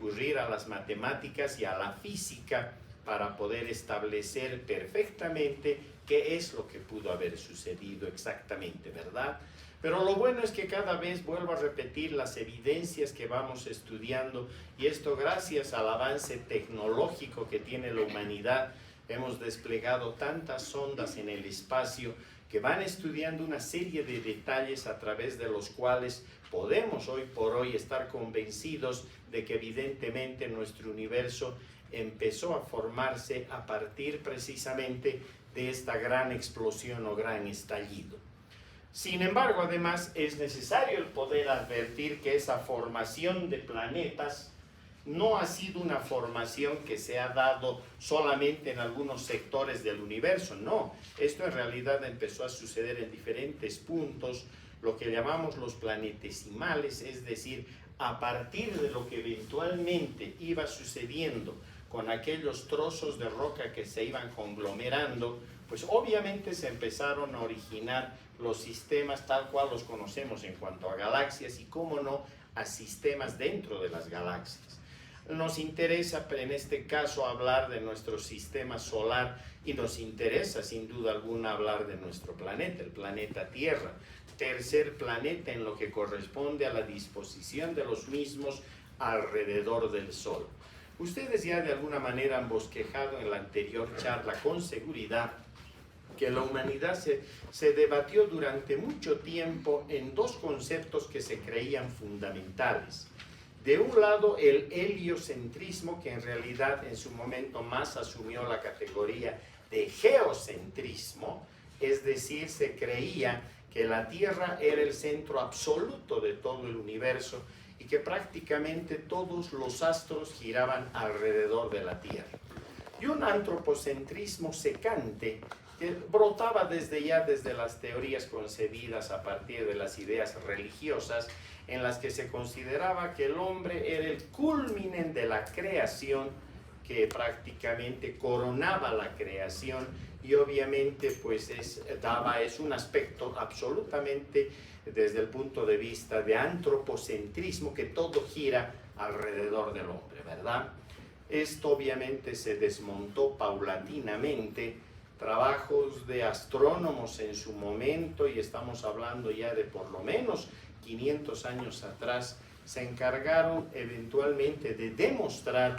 recurrir a las matemáticas y a la física para poder establecer perfectamente qué es lo que pudo haber sucedido exactamente, ¿verdad? Pero lo bueno es que cada vez vuelvo a repetir las evidencias que vamos estudiando, y esto gracias al avance tecnológico que tiene la humanidad. Hemos desplegado tantas sondas en el espacio que van estudiando una serie de detalles a través de los cuales podemos hoy por hoy estar convencidos de que evidentemente nuestro universo empezó a formarse a partir precisamente de esta gran explosión o gran estallido. Sin embargo, además, es necesario el poder advertir que esa formación de planetas no ha sido una formación que se ha dado solamente en algunos sectores del universo, no. Esto en realidad empezó a suceder en diferentes puntos, lo que llamamos los planetesimales, es decir, a partir de lo que eventualmente iba sucediendo con aquellos trozos de roca que se iban conglomerando, pues obviamente se empezaron a originar los sistemas tal cual los conocemos en cuanto a galaxias y, cómo no, a sistemas dentro de las galaxias. Nos interesa en este caso hablar de nuestro sistema solar y nos interesa sin duda alguna hablar de nuestro planeta, el planeta Tierra, tercer planeta en lo que corresponde a la disposición de los mismos alrededor del Sol. Ustedes ya de alguna manera han bosquejado en la anterior charla con seguridad que la humanidad se debatió durante mucho tiempo en dos conceptos que se creían fundamentales. De un lado, el heliocentrismo, que en realidad en su momento más asumió la categoría de geocentrismo, es decir, se creía que la Tierra era el centro absoluto de todo el universo y que prácticamente todos los astros giraban alrededor de la Tierra. Y un antropocentrismo secante que brotaba desde las teorías concebidas a partir de las ideas religiosas, en las que se consideraba que el hombre era el culmen de la creación, que prácticamente coronaba la creación y obviamente pues es un aspecto absolutamente desde el punto de vista de antropocentrismo, que todo gira alrededor del hombre, ¿verdad? Esto obviamente se desmontó paulatinamente. Trabajos de astrónomos en su momento, y estamos hablando ya de por lo menos 500 años atrás, se encargaron eventualmente de demostrar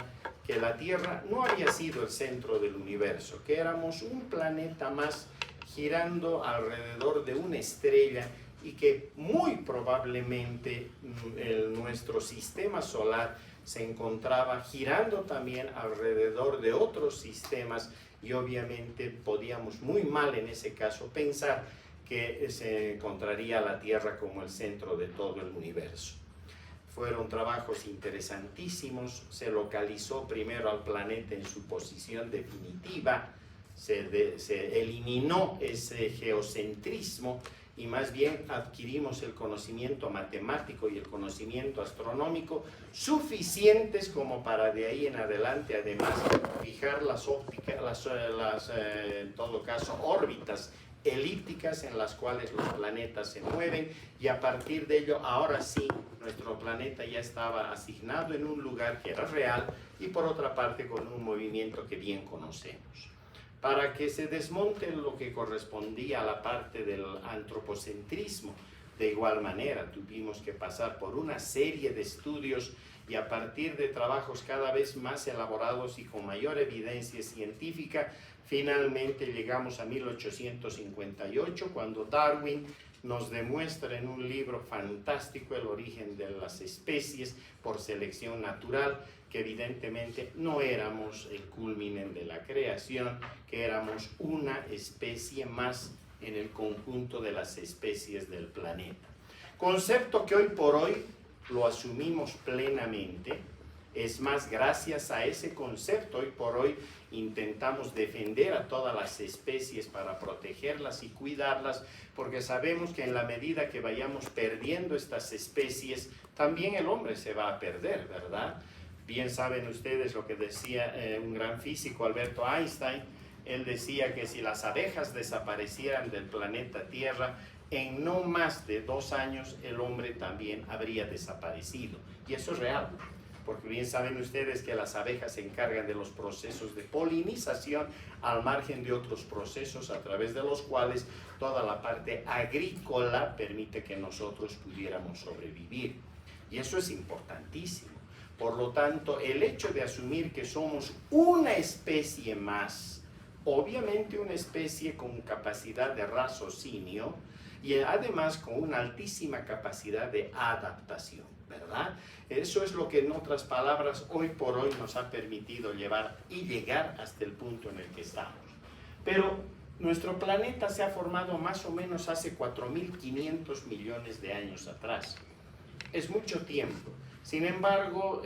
que la Tierra no había sido el centro del universo, que éramos un planeta más girando alrededor de una estrella y que muy probablemente nuestro sistema solar se encontraba girando también alrededor de otros sistemas, y obviamente podíamos muy mal en ese caso pensar que se encontraría la Tierra como el centro de todo el universo. Fueron trabajos interesantísimos. Se localizó primero al planeta en su posición definitiva, se eliminó ese geocentrismo y más bien adquirimos el conocimiento matemático y el conocimiento astronómico suficientes como para de ahí en adelante además fijar las ópticas, en todo caso órbitas elípticas en las cuales los planetas se mueven, y a partir de ello ahora sí nuestro planeta ya estaba asignado en un lugar que era real y por otra parte con un movimiento que bien conocemos. Para que se desmonte lo que correspondía a la parte del antropocentrismo, de igual manera tuvimos que pasar por una serie de estudios y a partir de trabajos cada vez más elaborados y con mayor evidencia científica, finalmente llegamos a 1858, cuando Darwin nos demuestra en un libro fantástico el origen de las especies por selección natural, que evidentemente no éramos el culmen de la creación, que éramos una especie más en el conjunto de las especies del planeta. Concepto que hoy por hoy lo asumimos plenamente. Es más, gracias a ese concepto, hoy por hoy intentamos defender a todas las especies para protegerlas y cuidarlas, porque sabemos que en la medida que vayamos perdiendo estas especies, también el hombre se va a perder, ¿verdad? Bien saben ustedes lo que decía un gran físico, Alberto Einstein. Él decía que si las abejas desaparecieran del planeta Tierra, en no más de 2 años el hombre también habría desaparecido. Y eso es real. porque bien saben ustedes que las abejas se encargan de los procesos de polinización al margen de otros procesos a través de los cuales toda la parte agrícola permite que nosotros pudiéramos sobrevivir. Y eso es importantísimo. Por lo tanto, el hecho de asumir que somos una especie más, obviamente una especie con capacidad de raciocinio y además con una altísima capacidad de adaptación, ¿verdad? Eso es lo que en otras palabras hoy por hoy nos ha permitido llevar y llegar hasta el punto en el que estamos. Pero nuestro planeta se ha formado más o menos hace 4.500 millones de años atrás. Es mucho tiempo. Sin embargo,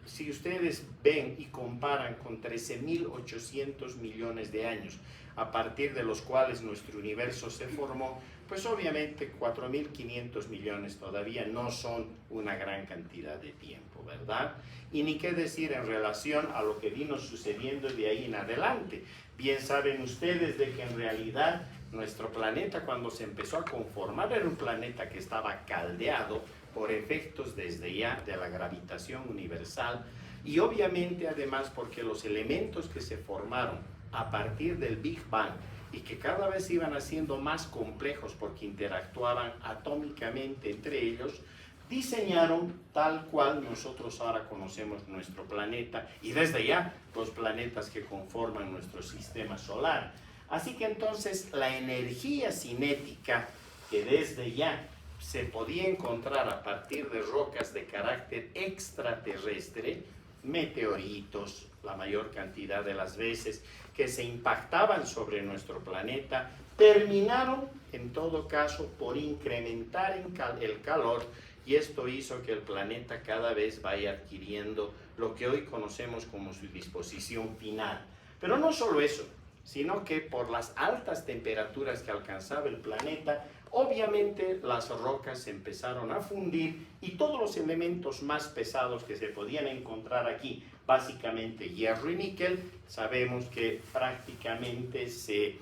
si ustedes ven y comparan con 13.800 millones de años, a partir de los cuales nuestro universo se formó, pues obviamente 4.500 millones todavía no son una gran cantidad de tiempo, ¿verdad? Y ni qué decir en relación a lo que vino sucediendo de ahí en adelante. Bien saben ustedes de que en realidad nuestro planeta, cuando se empezó a conformar, era un planeta que estaba caldeado por efectos desde ya de la gravitación universal y obviamente además porque los elementos que se formaron a partir del Big Bang y que cada vez iban haciendo más complejos porque interactuaban atómicamente entre ellos, diseñaron tal cual nosotros ahora conocemos nuestro planeta y desde ya los planetas que conforman nuestro sistema solar. Así que entonces la energía cinética que desde ya se podía encontrar a partir de rocas de carácter extraterrestre, meteoritos, la mayor cantidad de las veces que se impactaban sobre nuestro planeta, terminaron en todo caso por incrementar el calor y esto hizo que el planeta cada vez vaya adquiriendo lo que hoy conocemos como su disposición final. Pero no solo eso, sino que por las altas temperaturas que alcanzaba el planeta, obviamente las rocas se empezaron a fundir y todos los elementos más pesados que se podían encontrar aquí, básicamente hierro y níquel, sabemos que prácticamente se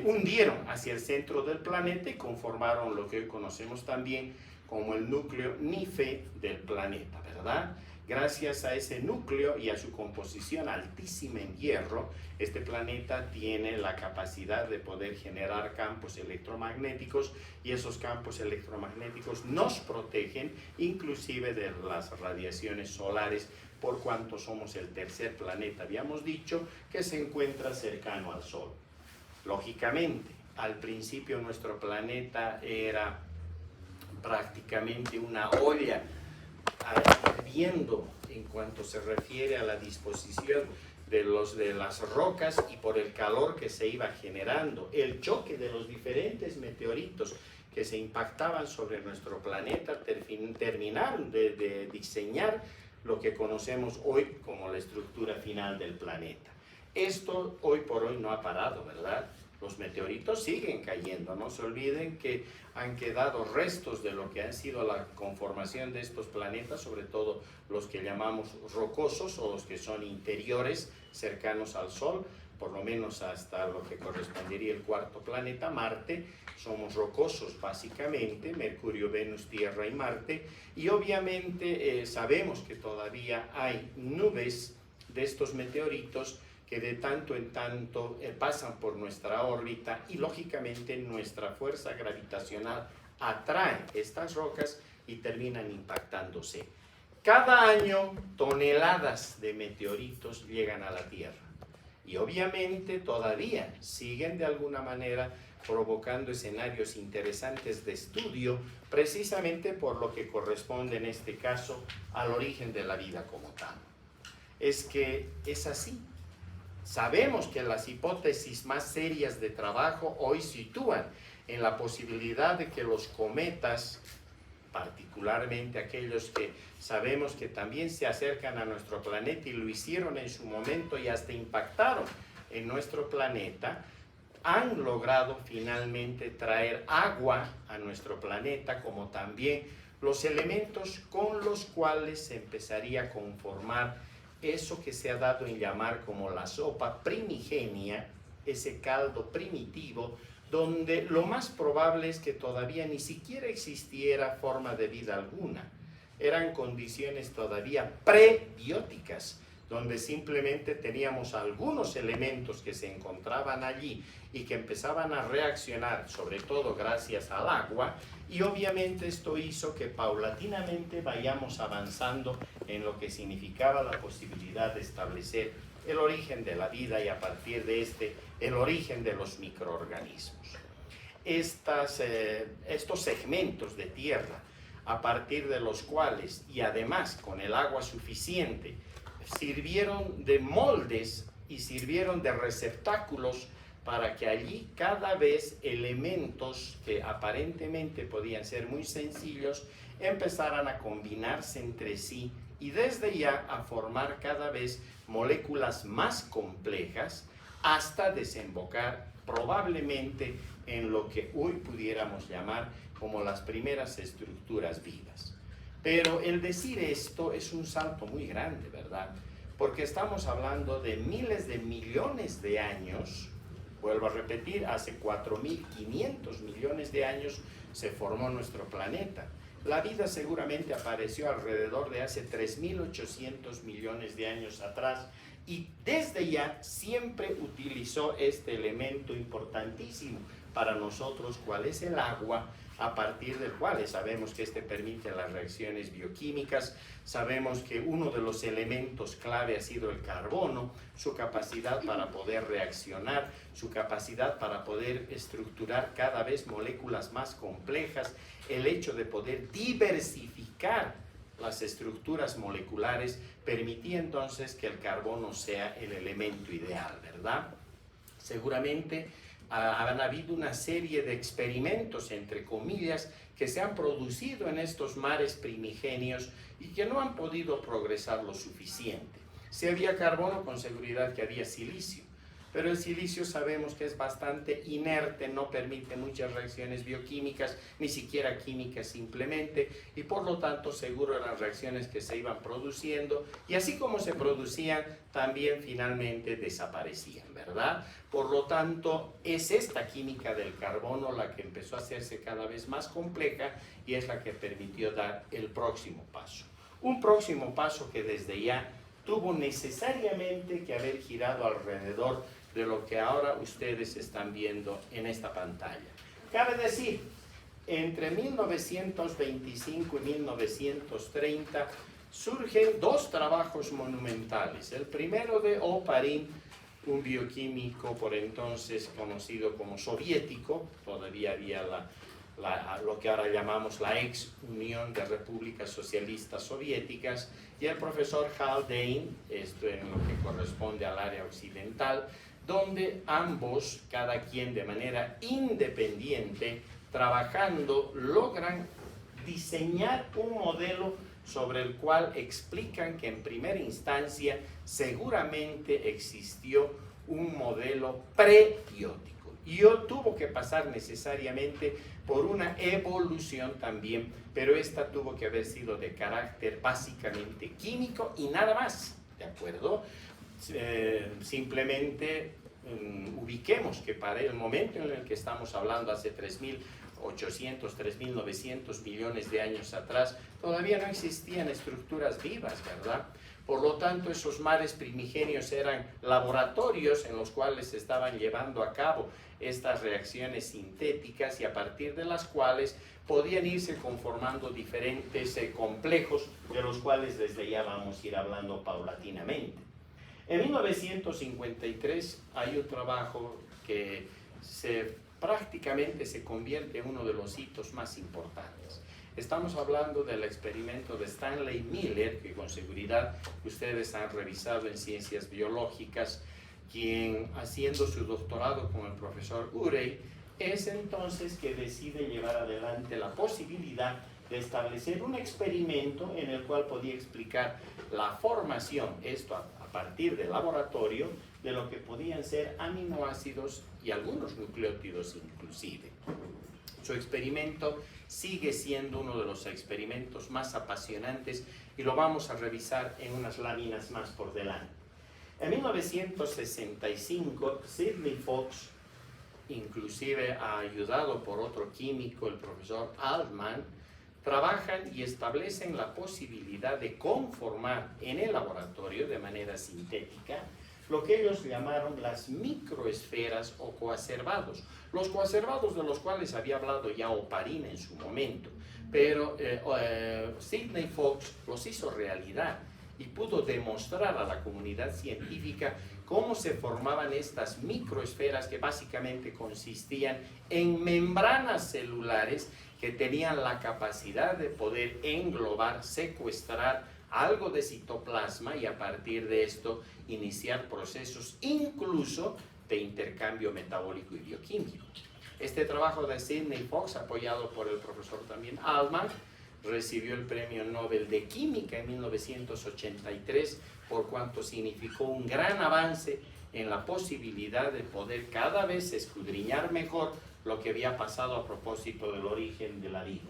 hundieron hacia el centro del planeta y conformaron lo que hoy conocemos también como el núcleo NIFE del planeta, ¿verdad? Gracias a ese núcleo y a su composición altísima en hierro, este planeta tiene la capacidad de poder generar campos electromagnéticos y esos campos electromagnéticos nos protegen inclusive de las radiaciones solares por cuanto somos el tercer planeta, habíamos dicho, que se encuentra cercano al Sol. Lógicamente, al principio nuestro planeta era prácticamente una olla hirviendo en cuanto se refiere a la disposición de las rocas y por el calor que se iba generando, el choque de los diferentes meteoritos que se impactaban sobre nuestro planeta terminaron de diseñar lo que conocemos hoy como la estructura final del planeta. Esto hoy por hoy no ha parado, ¿verdad? Los meteoritos siguen cayendo, no se olviden que han quedado restos de lo que ha sido la conformación de estos planetas, sobre todo los que llamamos rocosos o los que son interiores, cercanos al Sol, por lo menos hasta lo que correspondería el cuarto planeta, Marte. Somos rocosos básicamente, Mercurio, Venus, Tierra y Marte, y obviamente sabemos que todavía hay nubes de estos meteoritos que de tanto en tanto pasan por nuestra órbita y lógicamente nuestra fuerza gravitacional atrae estas rocas y terminan impactándose. Cada año toneladas de meteoritos llegan a la Tierra y obviamente todavía siguen de alguna manera provocando escenarios interesantes de estudio precisamente por lo que corresponde en este caso al origen de la vida como tal. Es que es así. Sabemos que las hipótesis más serias de trabajo hoy sitúan en la posibilidad de que los cometas, particularmente aquellos que sabemos que también se acercan a nuestro planeta y lo hicieron en su momento y hasta impactaron en nuestro planeta, han logrado finalmente traer agua a nuestro planeta, como también los elementos con los cuales se empezaría a conformar eso que se ha dado en llamar como la sopa primigenia, ese caldo primitivo, donde lo más probable es que todavía ni siquiera existiera forma de vida alguna. eran condiciones todavía prebióticas, donde simplemente teníamos algunos elementos que se encontraban allí y que empezaban a reaccionar, sobre todo gracias al agua, y obviamente esto hizo que paulatinamente vayamos avanzando en lo que significaba la posibilidad de establecer el origen de la vida y a partir de el origen de los microorganismos. Estos segmentos de tierra, a partir de los cuales, y además con el agua suficiente, sirvieron de moldes y sirvieron de receptáculos para que allí cada vez elementos que aparentemente podían ser muy sencillos empezaran a combinarse entre sí y desde ya a formar cada vez moléculas más complejas hasta desembocar probablemente en lo que hoy pudiéramos llamar como las primeras estructuras vivas. Pero el decir esto es un salto muy grande, ¿verdad? Porque estamos hablando de miles de millones de años. Vuelvo a repetir, hace 4.500 millones de años se formó nuestro planeta. La vida seguramente apareció alrededor de hace 3.800 millones de años atrás y desde ya siempre utilizó este elemento importantísimo para nosotros, cuál es el agua, a partir del cual sabemos que este permite las reacciones bioquímicas. Sabemos que uno de los elementos clave ha sido el carbono, su capacidad para poder reaccionar, su capacidad para poder estructurar cada vez moléculas más complejas, el hecho de poder diversificar las estructuras moleculares permitía entonces que el carbono sea el elemento ideal, ¿verdad? Seguramente han habido una serie de experimentos, entre comillas, que se han producido en estos mares primigenios y que no han podido progresar lo suficiente. Si había carbono, con seguridad que había silicio, pero el silicio sabemos que es bastante inerte, no permite muchas reacciones bioquímicas, ni siquiera químicas simplemente, y por lo tanto seguro eran reacciones que se iban produciendo, y así como se producían, también finalmente desaparecían, ¿verdad? Por lo tanto, es esta química del carbono la que empezó a hacerse cada vez más compleja y es la que permitió dar el próximo paso. Un próximo paso que desde ya tuvo necesariamente que haber girado alrededor de lo que ahora ustedes están viendo en esta pantalla. Cabe decir, entre 1925 y 1930 surgen dos trabajos monumentales. El primero de Oparin, un bioquímico por entonces conocido como soviético, todavía había lo que ahora llamamos la ex Unión de Repúblicas Socialistas Soviéticas, y el profesor Haldane, esto en lo que corresponde al área occidental, donde ambos, cada quien de manera independiente, trabajando, logran diseñar un modelo sobre el cual explican que en primera instancia seguramente existió un modelo prebiótico. Y tuvo que pasar necesariamente por una evolución también, pero esta tuvo que haber sido de carácter básicamente químico y nada más, ¿de acuerdo? Simplemente ubiquemos que para el momento en el que estamos hablando, hace 3.800, 3.900 millones de años atrás, todavía no existían estructuras vivas, ¿verdad? Por lo tanto, esos mares primigenios eran laboratorios en los cuales se estaban llevando a cabo estas reacciones sintéticas y a partir de las cuales podían irse conformando diferentes complejos, de los cuales desde ya vamos a ir hablando paulatinamente. En 1953 hay un trabajo que prácticamente se convierte en uno de los hitos más importantes. Estamos hablando del experimento de Stanley Miller, que con seguridad ustedes han revisado en ciencias biológicas, quien haciendo su doctorado con el profesor Urey, es entonces que decide llevar adelante la posibilidad de establecer un experimento en el cual podía explicar la formación, esto a partir del laboratorio, de lo que podían ser aminoácidos y algunos nucleótidos inclusive. Su experimento sigue siendo uno de los experimentos más apasionantes y lo vamos a revisar en unas láminas más por delante. En 1965, Sidney Fox, inclusive ayudado por otro químico, el profesor Altman, trabajan y establecen la posibilidad de conformar en el laboratorio de manera sintética lo que ellos llamaron las microesferas o coacervados. Los coacervados, de los cuales había hablado ya Oparin en su momento, pero Sidney Fox los hizo realidad y pudo demostrar a la comunidad científica cómo se formaban estas microesferas que básicamente consistían en membranas celulares que tenían la capacidad de poder englobar, secuestrar algo de citoplasma y a partir de esto iniciar procesos incluso de intercambio metabólico y bioquímico. Este trabajo de Sidney Fox, apoyado por el profesor también Altman, recibió el Premio Nobel de Química en 1983 por cuanto significó un gran avance en la posibilidad de poder cada vez escudriñar mejor lo que había pasado a propósito del origen de la vida.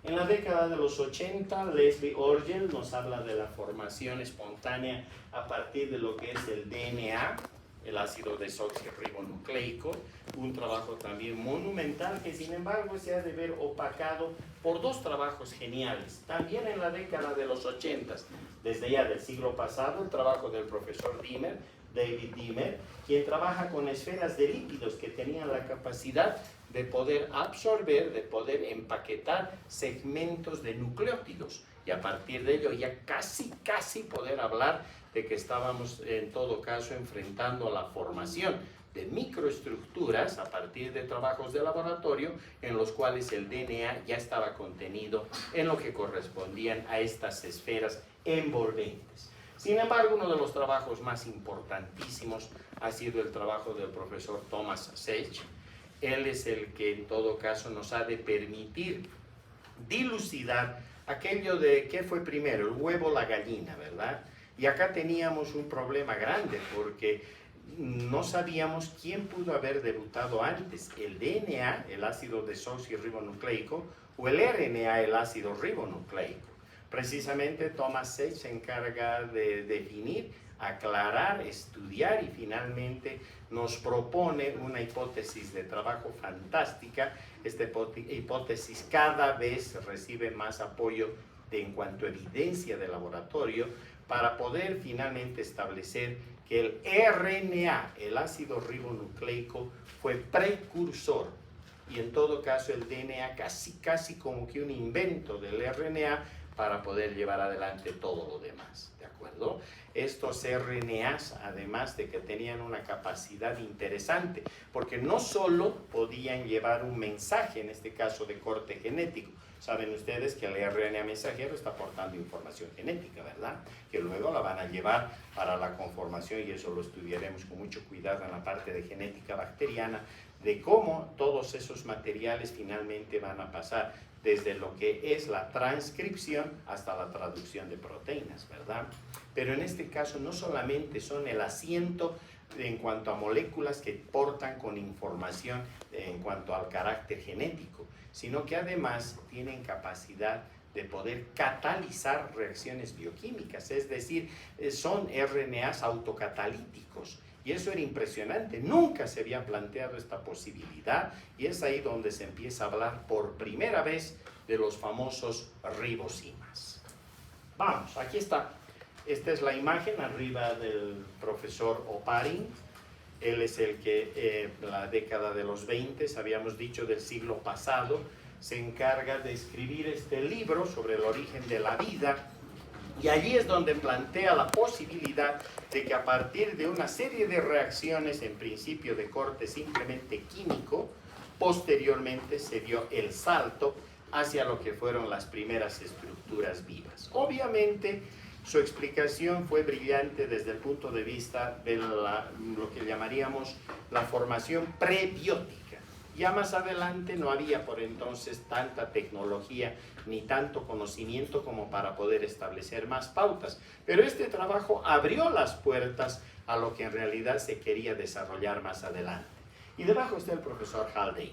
En la década de los 80, Leslie Orgel nos habla de la formación espontánea a partir de lo que es el DNA, el ácido desoxirribonucleico, un trabajo también monumental que sin embargo se ha de ver opacado por dos trabajos geniales. También en la década de los 80, desde ya del siglo pasado, el trabajo del profesor Dimer, David Dimer, quien trabaja con esferas de lípidos que tenían la capacidad de poder absorber, de poder empaquetar segmentos de nucleótidos y a partir de ello ya casi poder hablar de que estábamos en todo caso enfrentando a la formación de microestructuras a partir de trabajos de laboratorio en los cuales el DNA ya estaba contenido en lo que correspondían a estas esferas envolventes. Sin embargo, uno de los trabajos más importantísimos ha sido el trabajo del profesor Thomas Sage. Él es el que en todo caso nos ha de permitir dilucidar aquello de qué fue primero, el huevo o la gallina, ¿verdad? Y acá teníamos un problema grande porque no sabíamos quién pudo haber debutado antes, el DNA, el ácido desoxirribonucleico, o el RNA, el ácido ribonucleico. Precisamente Thomas Sage se encarga de definir, aclarar, estudiar y finalmente nos propone una hipótesis de trabajo fantástica. Esta hipótesis cada vez recibe más apoyo en cuanto a evidencia de laboratorio para poder finalmente establecer que el RNA, el ácido ribonucleico, fue precursor y en todo caso el DNA casi como que un invento del RNA para poder llevar adelante todo lo demás, ¿de acuerdo? Estos RNAs, además de que tenían una capacidad interesante, porque no solo podían llevar un mensaje, en este caso de corte genético. Saben ustedes que el RNA mensajero está aportando información genética, ¿verdad? Que luego la van a llevar para la conformación, y eso lo estudiaremos con mucho cuidado en la parte de genética bacteriana, de cómo todos esos materiales finalmente van a pasar desde lo que es la transcripción hasta la traducción de proteínas, ¿verdad? Pero en este caso no solamente son el asiento en cuanto a moléculas que portan con información en cuanto al carácter genético, sino que además tienen capacidad de poder catalizar reacciones bioquímicas, es decir, son RNAs autocatalíticos. Y eso era impresionante, nunca se había planteado esta posibilidad y es ahí donde se empieza a hablar por primera vez de los famosos ribosimas. Vamos, aquí está. Esta es la imagen arriba del profesor Oparin. Él es el que la década de los 20, habíamos dicho del siglo pasado, se encarga de escribir este libro sobre el origen de la vida. Y allí es donde plantea la posibilidad de que a partir de una serie de reacciones, en principio de corte simplemente químico, posteriormente se dio el salto hacia lo que fueron las primeras estructuras vivas. Obviamente, su explicación fue brillante desde el punto de vista de lo que llamaríamos la formación prebiótica. Ya más adelante no había por entonces tanta tecnología ni tanto conocimiento como para poder establecer más pautas. Pero este trabajo abrió las puertas a lo que en realidad se quería desarrollar más adelante. Y debajo está el profesor Haldane.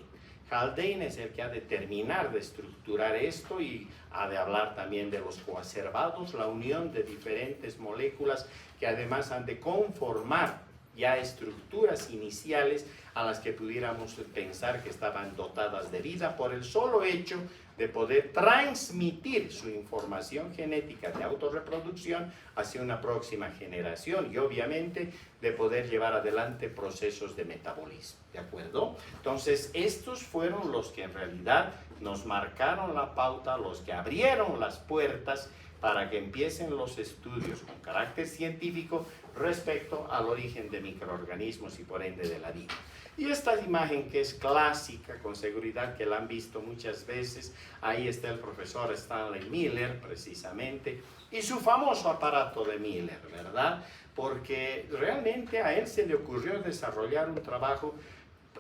Haldane es el que ha de terminar de estructurar esto y ha de hablar también de los coacervados, la unión de diferentes moléculas que además han de conformar ya estructuras iniciales a las que pudiéramos pensar que estaban dotadas de vida por el solo hecho de poder transmitir su información genética de autorreproducción hacia una próxima generación y obviamente de poder llevar adelante procesos de metabolismo, ¿de acuerdo? Entonces, estos fueron los que en realidad nos marcaron la pauta, los que abrieron las puertas para que empiecen los estudios con carácter científico respecto al origen de microorganismos y por ende de la vida. Y esta imagen que es clásica, con seguridad que la han visto muchas veces, ahí está el profesor Stanley Miller precisamente, y su famoso aparato de Miller, ¿verdad? Porque realmente a él se le ocurrió desarrollar un trabajo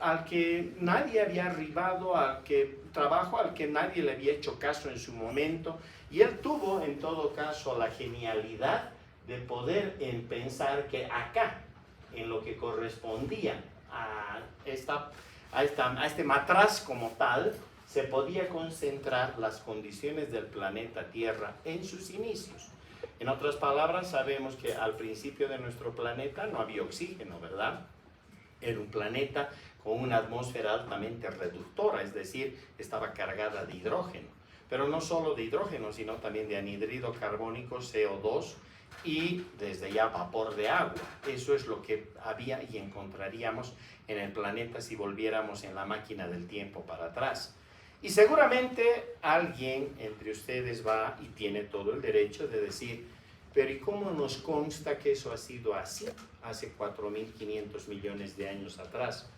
al que nadie había arribado, trabajo al que nadie le había hecho caso en su momento, y él tuvo en todo caso la genialidad de poder pensar que acá, en lo que correspondía a este matraz como tal, se podía concentrar las condiciones del planeta Tierra en sus inicios. En otras palabras, sabemos que al principio de nuestro planeta no había oxígeno, ¿verdad? Era un planeta con una atmósfera altamente reductora, es decir, estaba cargada de hidrógeno. Pero no solo de hidrógeno, sino también de anhídrido carbónico, CO2, y desde ya vapor de agua. Eso es lo que había y encontraríamos en el planeta si volviéramos en la máquina del tiempo para atrás. Y seguramente alguien entre ustedes va y tiene todo el derecho de decir, pero ¿y cómo nos consta que eso ha sido así hace 4.500 millones de años atrás?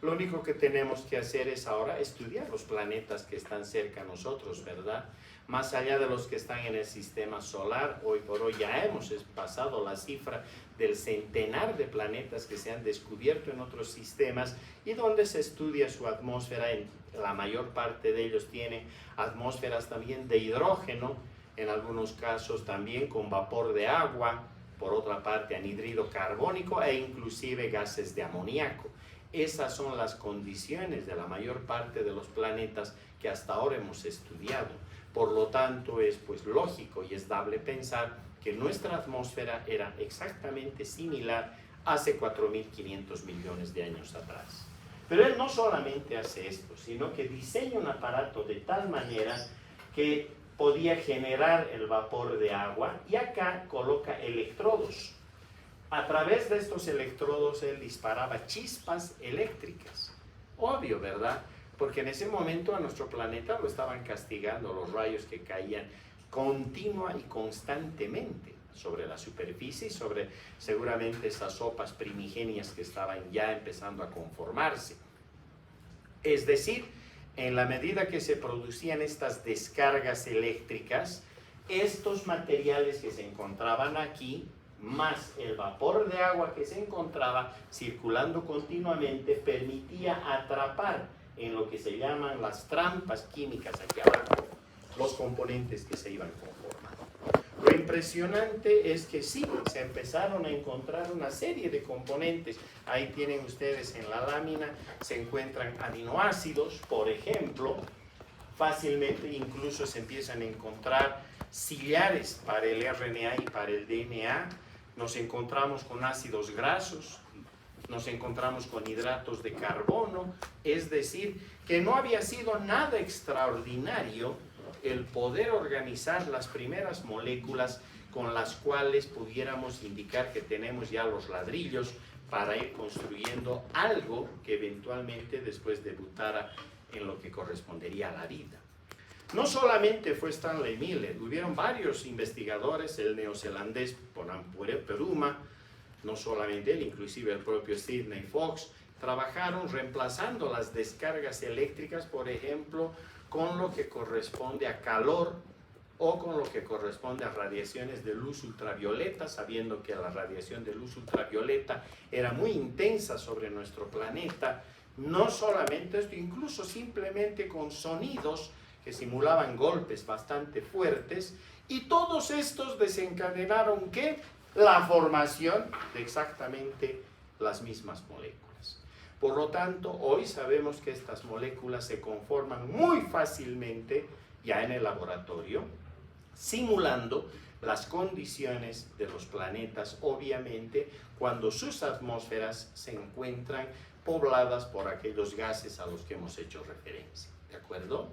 Lo único que tenemos que hacer es ahora estudiar los planetas que están cerca a nosotros, ¿verdad? Más allá de los que están en el sistema solar, hoy por hoy ya hemos pasado la cifra del centenar de planetas que se han descubierto en otros sistemas y donde se estudia su atmósfera. La mayor parte de ellos tienen atmósferas también de hidrógeno, en algunos casos también con vapor de agua, por otra parte anhídrido carbónico e inclusive gases de amoníaco. Esas son las condiciones de la mayor parte de los planetas que hasta ahora hemos estudiado. Por lo tanto, es pues lógico y es dable pensar que nuestra atmósfera era exactamente similar hace 4.500 millones de años atrás. Pero él no solamente hace esto, sino que diseña un aparato de tal manera que podía generar el vapor de agua y acá coloca electrodos. A través de estos electrodos él disparaba chispas eléctricas. Obvio, ¿verdad? Porque en ese momento a nuestro planeta lo estaban castigando los rayos que caían continua y constantemente sobre la superficie y sobre seguramente esas sopas primigenias que estaban ya empezando a conformarse. Es decir, en la medida que se producían estas descargas eléctricas, estos materiales que se encontraban aquí, más el vapor de agua que se encontraba circulando continuamente, permitía atrapar en lo que se llaman las trampas químicas aquí abajo, los componentes que se iban conformando. Lo impresionante es que sí, se empezaron a encontrar una serie de componentes. Ahí tienen ustedes en la lámina, se encuentran aminoácidos, por ejemplo, fácilmente incluso se empiezan a encontrar sillares para el RNA y para el DNA. Nos encontramos con ácidos grasos, nos encontramos con hidratos de carbono, es decir, que no había sido nada extraordinario el poder organizar las primeras moléculas con las cuales pudiéramos indicar que tenemos ya los ladrillos para ir construyendo algo que eventualmente después debutara en lo que correspondería a la vida. No solamente fue Stanley Miller, hubieron varios investigadores, el neozelandés Peruma, no solamente él, inclusive el propio Sidney Fox, trabajaron reemplazando las descargas eléctricas, por ejemplo, con lo que corresponde a calor o con lo que corresponde a radiaciones de luz ultravioleta, sabiendo que la radiación de luz ultravioleta era muy intensa sobre nuestro planeta. No solamente esto, incluso simplemente con sonidos que simulaban golpes bastante fuertes, y todos estos desencadenaron ¿qué? La formación de exactamente las mismas moléculas. Por lo tanto, hoy sabemos que estas moléculas se conforman muy fácilmente ya en el laboratorio, simulando las condiciones de los planetas, obviamente, cuando sus atmósferas se encuentran pobladas por aquellos gases a los que hemos hecho referencia, ¿de acuerdo?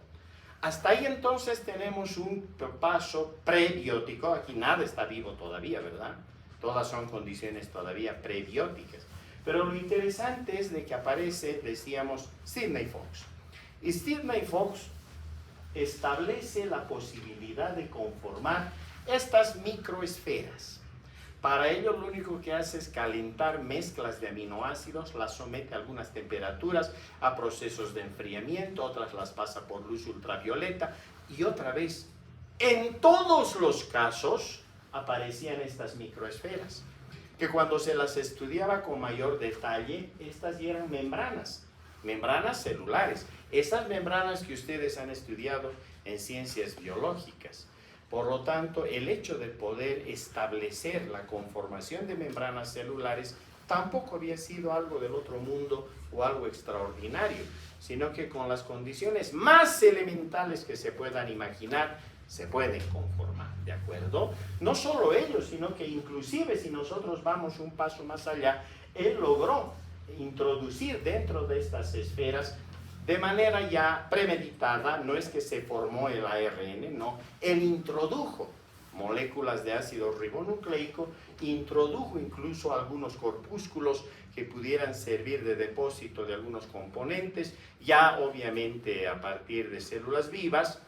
Hasta ahí entonces tenemos un paso prebiótico. Aquí nada está vivo todavía, ¿verdad? Todas son condiciones todavía prebióticas. Pero lo interesante es de que aparece, decíamos, Sidney Fox. Y Sidney Fox establece la posibilidad de conformar estas microesferas. Para ello lo único que hace es calentar mezclas de aminoácidos, las somete a algunas temperaturas, a procesos de enfriamiento, otras las pasa por luz ultravioleta y otra vez, en todos los casos aparecían estas microesferas, que cuando se las estudiaba con mayor detalle, estas ya eran membranas celulares, esas membranas que ustedes han estudiado en ciencias biológicas. Por lo tanto, el hecho de poder establecer la conformación de membranas celulares tampoco había sido algo del otro mundo o algo extraordinario, sino que con las condiciones más elementales que se puedan imaginar, se pueden conformar, ¿de acuerdo? No solo ellos, sino que inclusive si nosotros vamos un paso más allá, él logró introducir dentro de estas esferas de manera ya premeditada. No es que se formó el ARN, no, él introdujo moléculas de ácido ribonucleico, introdujo incluso algunos corpúsculos que pudieran servir de depósito de algunos componentes, ya obviamente a partir de células vivas,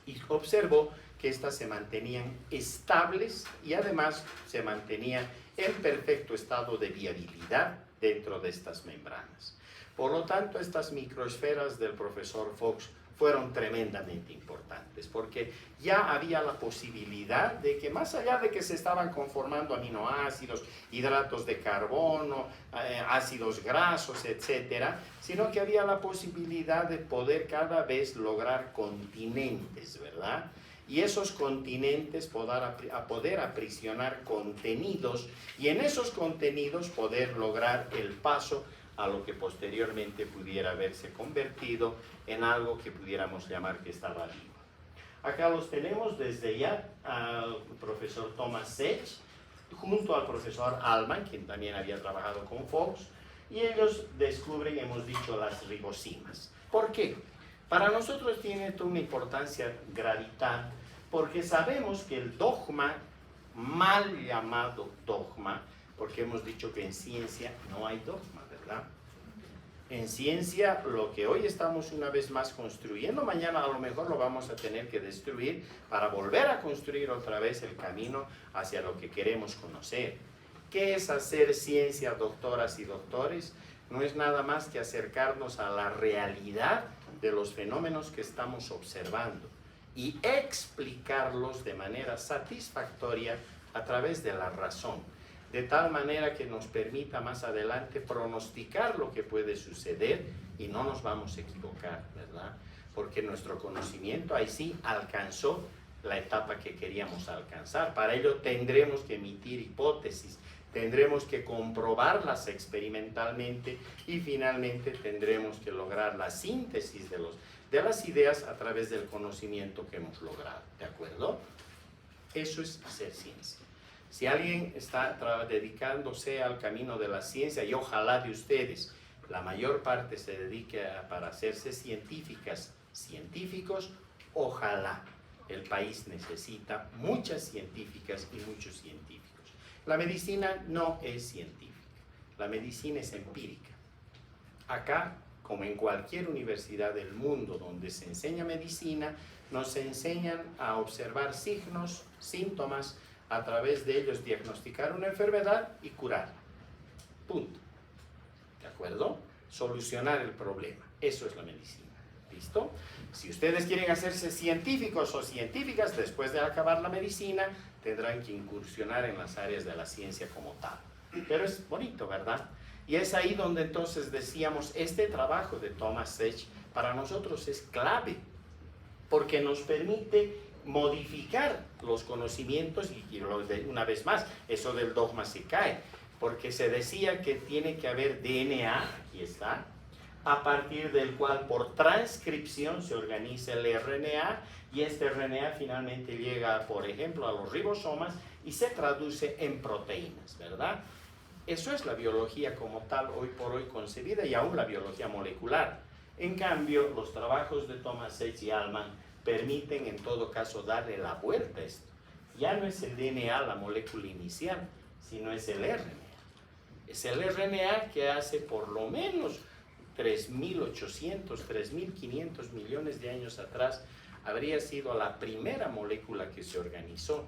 y observó que éstas se mantenían estables y además se mantenían en perfecto estado de viabilidad dentro de estas membranas. Por lo tanto, estas microesferas del profesor Fox fueron tremendamente importantes, porque ya había la posibilidad de que más allá de que se estaban conformando aminoácidos, hidratos de carbono, ácidos grasos, etcétera, sino que había la posibilidad de poder cada vez lograr continentes, ¿verdad? Y esos continentes poder aprisionar contenidos, y en esos contenidos poder lograr el paso a lo que posteriormente pudiera haberse convertido en algo que pudiéramos llamar que estaba vivo. Acá los tenemos desde ya al profesor Thomas Sech, junto al profesor Allman, quien también había trabajado con Fox, y ellos descubren, hemos dicho, las ribosimas. ¿Por qué? Para nosotros tiene toda una importancia gravital, porque sabemos que el dogma, mal llamado dogma, porque hemos dicho que en ciencia no hay dogma, ¿verdad? En ciencia, lo que hoy estamos una vez más construyendo, mañana a lo mejor lo vamos a tener que destruir para volver a construir otra vez el camino hacia lo que queremos conocer. ¿Qué es hacer ciencia, doctoras y doctores? No es nada más que acercarnos a la realidad de los fenómenos que estamos observando y explicarlos de manera satisfactoria a través de la razón, de tal manera que nos permita más adelante pronosticar lo que puede suceder y no nos vamos a equivocar, ¿verdad? Porque nuestro conocimiento ahí sí alcanzó la etapa que queríamos alcanzar. Para ello tendremos que emitir hipótesis, tendremos que comprobarlas experimentalmente y finalmente tendremos que lograr la síntesis de las ideas a través del conocimiento que hemos logrado, ¿de acuerdo? Eso es hacer ciencia. Si alguien está dedicándose al camino de la ciencia, y ojalá de ustedes, la mayor parte se dedique para hacerse científicos, ojalá. El país necesita muchas científicas y muchos científicos. La medicina no es científica, la medicina es empírica. Acá, como en cualquier universidad del mundo donde se enseña medicina, nos enseñan a observar signos, síntomas, a través de ellos diagnosticar una enfermedad y curarla. Punto. ¿De acuerdo? Solucionar el problema. Eso es la medicina. ¿Listo? Si ustedes quieren hacerse científicos o científicas, después de acabar la medicina, tendrán que incursionar en las áreas de la ciencia como tal. Pero es bonito, ¿verdad? Y es ahí donde entonces decíamos, este trabajo de Thomas Sech para nosotros es clave, porque nos permite modificar los conocimientos y una vez más, eso del dogma se cae, porque se decía que tiene que haber DNA, aquí está, a partir del cual por transcripción se organiza el RNA y este RNA finalmente llega, por ejemplo, a los ribosomas y se traduce en proteínas, ¿verdad? Eso es la biología como tal, hoy por hoy concebida, y aún la biología molecular. En cambio, los trabajos de Thomas H. y Allman permiten en todo caso darle la vuelta a esto. Ya no es el DNA la molécula inicial, sino es el RNA. Es el RNA que hace por lo menos 3.800, 3.500 millones de años atrás habría sido la primera molécula que se organizó.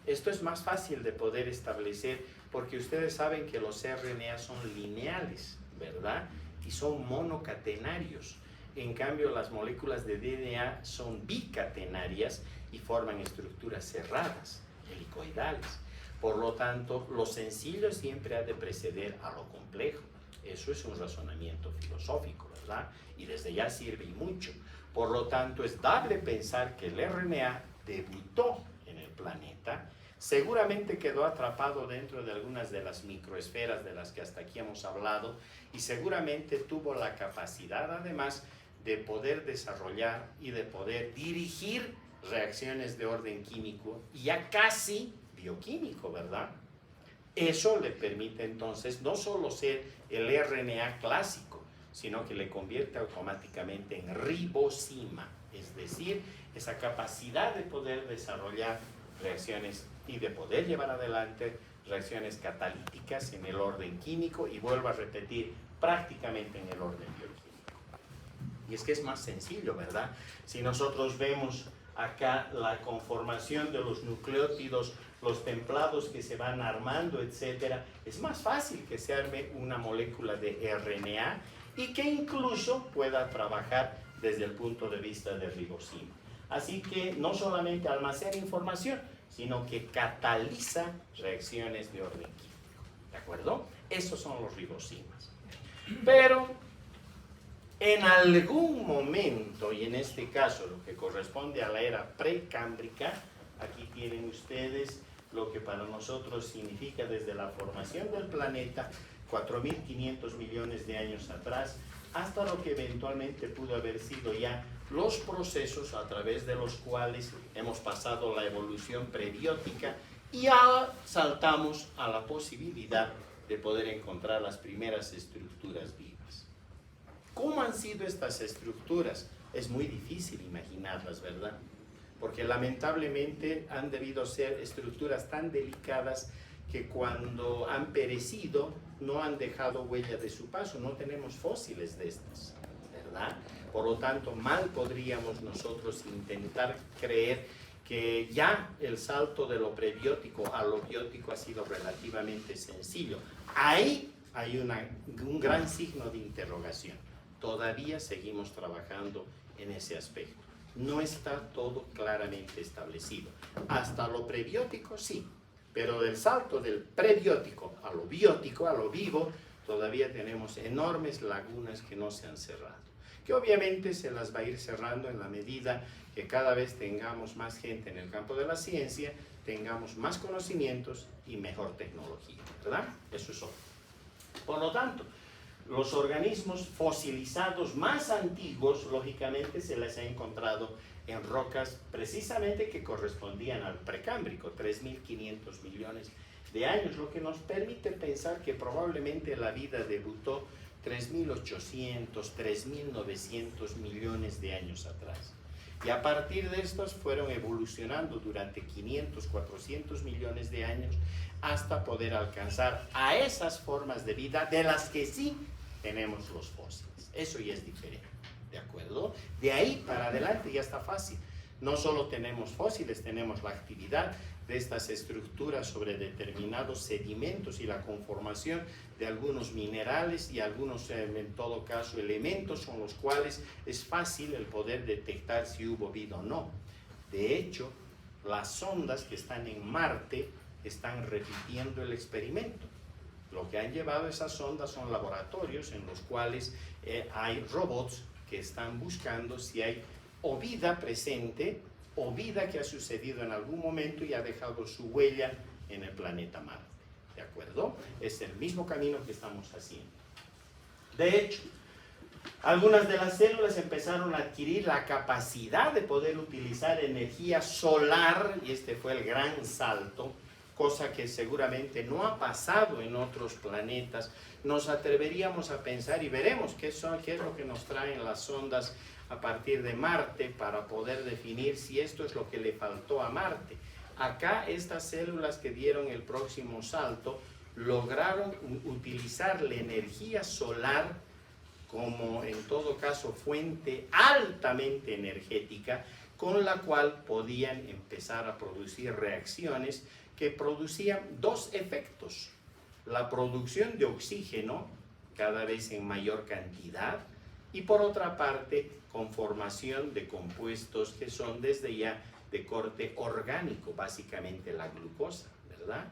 Esto es más fácil de poder establecer porque ustedes saben que los RNA son lineales, ¿verdad? Y son monocatenarios. En cambio, las moléculas de DNA son bicatenarias y forman estructuras cerradas, helicoidales. Por lo tanto, lo sencillo siempre ha de preceder a lo complejo. Eso es un razonamiento filosófico, ¿verdad? Y desde ya sirve y mucho. Por lo tanto, es dable pensar que el RNA debutó en el planeta, seguramente quedó atrapado dentro de algunas de las microesferas de las que hasta aquí hemos hablado y seguramente tuvo la capacidad además de poder desarrollar y de poder dirigir reacciones de orden químico y ya casi bioquímico, ¿verdad? Eso le permite entonces no solo ser el RNA clásico, sino que le convierte automáticamente en ribosima, es decir, esa capacidad de poder desarrollar reacciones y de poder llevar adelante reacciones catalíticas en el orden químico y vuelvo a repetir, prácticamente en el orden bioquímico. Y es que es más sencillo, ¿verdad? Si nosotros vemos acá la conformación de los nucleótidos, los templados que se van armando, etcétera, es más fácil que se arme una molécula de RNA y que incluso pueda trabajar desde el punto de vista de ribosima. Así que no solamente almacena información, sino que cataliza reacciones de orden químico, ¿de acuerdo? Esos son los ribosimas. Pero en algún momento, y en este caso lo que corresponde a la era precámbrica, aquí tienen ustedes lo que para nosotros significa desde la formación del planeta, 4.500 millones de años atrás, hasta lo que eventualmente pudo haber sido ya los procesos a través de los cuales hemos pasado la evolución prebiótica y ya saltamos a la posibilidad de poder encontrar las primeras estructuras vivas. ¿Cómo han sido estas estructuras? Es muy difícil imaginarlas, ¿verdad? Porque lamentablemente han debido ser estructuras tan delicadas que cuando han perecido no han dejado huella de su paso, no tenemos fósiles de estas, ¿verdad? Por lo tanto, mal podríamos nosotros intentar creer que ya el salto de lo prebiótico a lo biótico ha sido relativamente sencillo. Ahí hay un gran signo de interrogación. Todavía seguimos trabajando en ese aspecto. No está todo claramente establecido. Hasta lo prebiótico sí, pero del salto del prebiótico a lo biótico, a lo vivo, todavía tenemos enormes lagunas que no se han cerrado, que obviamente se las va a ir cerrando en la medida que cada vez tengamos más gente en el campo de la ciencia, tengamos más conocimientos y mejor tecnología, ¿verdad? Eso es otro. Por lo tanto, los organismos fosilizados más antiguos, lógicamente, se les ha encontrado en rocas precisamente que correspondían al precámbrico, 3.500 millones de años, lo que nos permite pensar que probablemente la vida debutó 3.800, 3.900 millones de años atrás. Y a partir de estos fueron evolucionando durante 500, 400 millones de años hasta poder alcanzar a esas formas de vida de las que sí tenemos los fósiles. Eso ya es diferente, ¿de acuerdo? De ahí para adelante ya está fácil. No solo tenemos fósiles, tenemos la actividad de estas estructuras sobre determinados sedimentos y la conformación de algunos minerales y algunos, en todo caso, elementos con los cuales es fácil el poder detectar si hubo vida o no. De hecho, las sondas que están en Marte están repitiendo el experimento. Lo que han llevado esas sondas son laboratorios en los cuales hay robots que están buscando si hay o vida presente o vida que ha sucedido en algún momento y ha dejado su huella en el planeta Marte. ¿De acuerdo? Es el mismo camino que estamos haciendo. De hecho, Algunas de las células empezaron a adquirir la capacidad de poder utilizar energía solar, y este fue el gran salto, cosa que seguramente no ha pasado en otros planetas. Nos atreveríamos a pensar y veremos qué es lo que nos traen las sondas a partir de Marte para poder definir si esto es lo que le faltó a Marte. Acá estas células que dieron el próximo salto lograron utilizar la energía solar como en todo caso fuente altamente energética con la cual podían empezar a producir reacciones que producían dos efectos: la producción de oxígeno cada vez en mayor cantidad y por otra parte conformación de compuestos que son desde ya de corte orgánico, básicamente la glucosa, ¿verdad?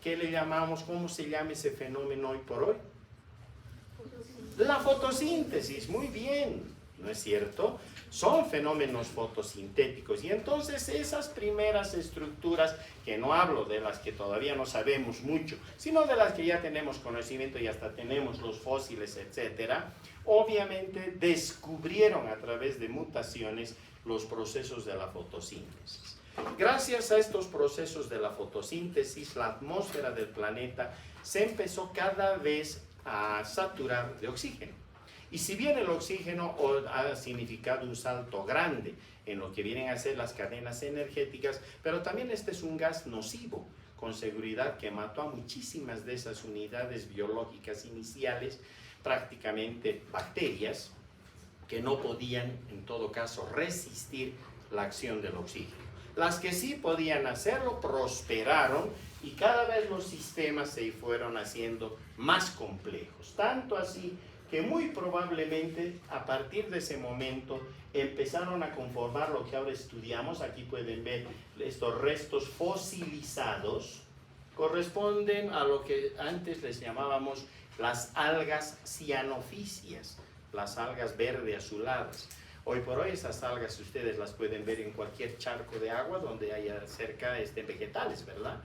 ¿Qué le llamamos? ¿Cómo se llama ese fenómeno hoy por hoy? La fotosíntesis, muy bien, ¿no es cierto? Son fenómenos fotosintéticos y entonces esas primeras estructuras, que no hablo de las que todavía no sabemos mucho, sino de las que ya tenemos conocimiento y hasta tenemos los fósiles, etcétera, obviamente descubrieron a través de mutaciones los procesos de la fotosíntesis. Gracias a estos procesos de la fotosíntesis, la atmósfera del planeta se empezó cada vez a saturar de oxígeno. Y si bien el oxígeno ha significado un salto grande en lo que vienen a ser las cadenas energéticas, pero también este es un gas nocivo, con seguridad, que mató a muchísimas de esas unidades biológicas iniciales, prácticamente bacterias, que no podían en todo caso resistir la acción del oxígeno. Las que sí podían hacerlo prosperaron y cada vez los sistemas se fueron haciendo más complejos, tanto así que muy probablemente a partir de ese momento empezaron a conformar lo que ahora estudiamos. Aquí pueden ver estos restos fosilizados, corresponden a lo que antes les llamábamos las algas cianofisias, las algas verde azuladas. Hoy por hoy esas algas ustedes las pueden ver en cualquier charco de agua donde haya cerca vegetales, ¿verdad?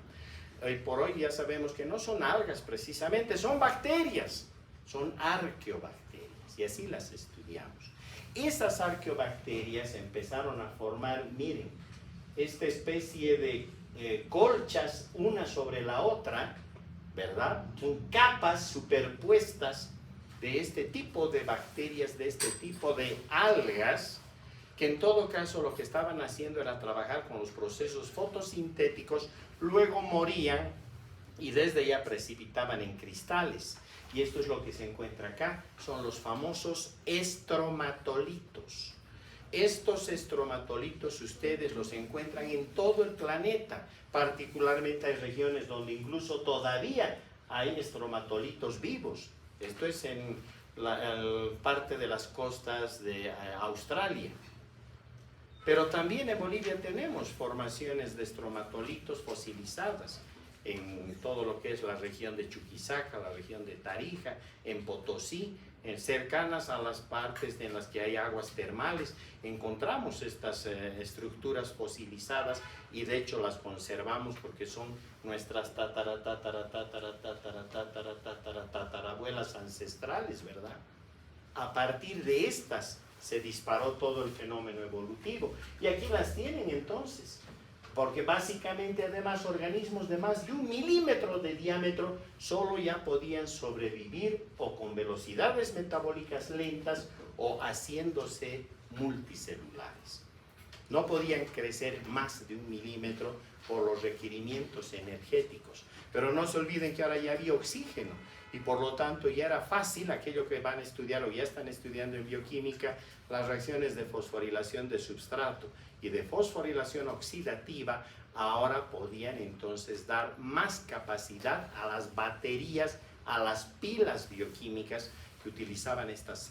Hoy por hoy ya sabemos que no son algas precisamente, son bacterias, son arqueobacterias y así las estudiamos. Esas arqueobacterias empezaron a formar, miren, esta especie de colchas una sobre la otra, ¿verdad? Son capas superpuestas de este tipo de bacterias, de este tipo de algas, que en todo caso lo que estaban haciendo era trabajar con los procesos fotosintéticos, luego morían y desde ya precipitaban en cristales. Y esto es lo que se encuentra acá, son los famosos estromatolitos. Estos estromatolitos ustedes los encuentran en todo el planeta, particularmente hay regiones donde incluso todavía hay estromatolitos vivos. Esto es en parte de las costas de Australia. Pero también en Bolivia tenemos formaciones de estromatolitos fosilizadas en todo lo que es la región de Chuquisaca, la región de Tarija, en Potosí, cercanas a las partes en las que hay aguas termales, encontramos estas estructuras fosilizadas y de hecho las conservamos porque son nuestras tatarabuelas ancestrales, ¿verdad? A partir de estas se disparó todo el fenómeno evolutivo y aquí las tienen entonces, porque básicamente además organismos de más de 1 milímetro de diámetro solo ya podían sobrevivir o con velocidades metabólicas lentas o haciéndose multicelulares. No podían crecer más de 1 milímetro por los requerimientos energéticos, pero no se olviden que ahora ya había oxígeno y por lo tanto ya era fácil aquello que van a estudiar o ya están estudiando en bioquímica, las reacciones de fosforilación de substrato y de fosforilación oxidativa. Ahora podían entonces dar más capacidad a las baterías, a las pilas bioquímicas que utilizaban estas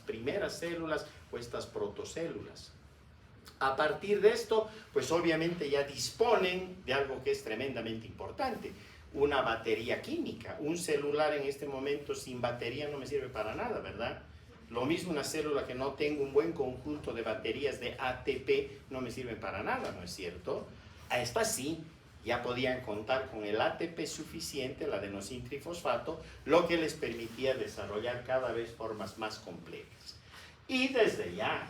primeras células o estas protocélulas. A partir de esto, pues obviamente ya disponen de algo que es tremendamente importante, una batería química. Un celular en este momento sin batería no me sirve para nada, ¿verdad? Lo mismo una célula que no tenga un buen conjunto de baterías de ATP no me sirven para nada, ¿no es cierto? A esta sí, Ya podían contar con el ATP suficiente, el adenosintrifosfato, lo que les permitía desarrollar cada vez formas más complejas. Y desde ya,